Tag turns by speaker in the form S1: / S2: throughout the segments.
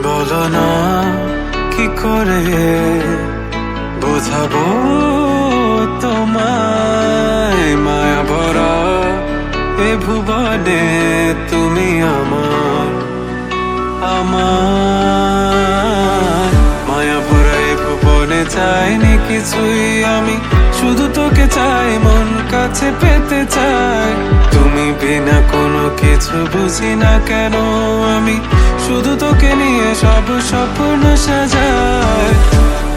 S1: বলো না কি করে বোঝাবো তোমায়, মায়া ভরা এ ভুবনে তুমি আমার আমার মায়া ভরা এ ভুবনে চাইনি কিছুই আমি, শুধু তোকে চাই, মন কাছে পেতে চাই। তুমি বিনা কোনো কিছু বুঝি না কেন আমি, শুধু তোকে নিয়ে সব স্বপ্ন সাজাই।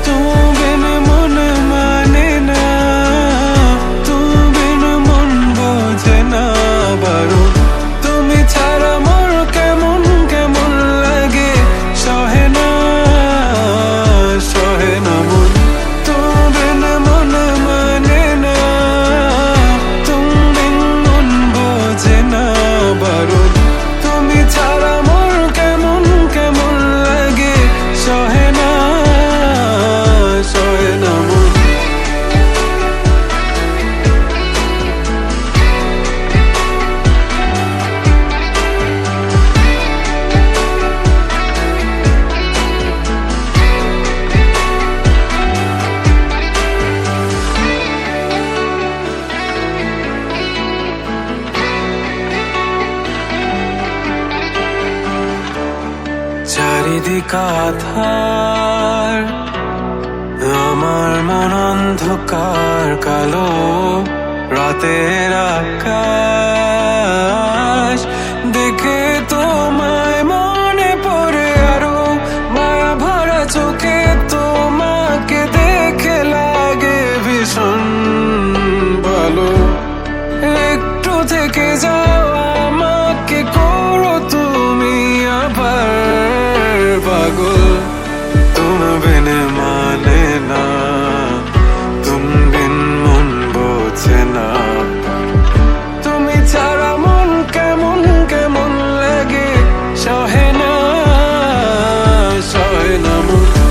S1: তুমি বিনা মন মানে না, তুমি বিনা মন বোঝে না বারো। তুমি ছাড়া মোর কেমন কেমন লাগে, সহে না মন। তুমি বিনা মন মানে না, তুমি বিনা মন বোঝে না বারো। তুমি ছাড়া মোর কেমন কেমন লাগে, সহে না মন। চারিদিক আধার, আমার মন অন্ধকার কালো, রাতের আকাশ দেখে তোমায় মনে পড়ে আরো, মায়া ভরা চোখে তোমাকে দেখে লাগে ভীষণ ভালো। একটু থেকে যাও, আমাকে করো তুমি আবার পাগল। তুমি বিন মানে না, তুমি বিন মন বোঝে না। তুমি ছাড়া মন কেমন কেমন লাগে, সহে না মন।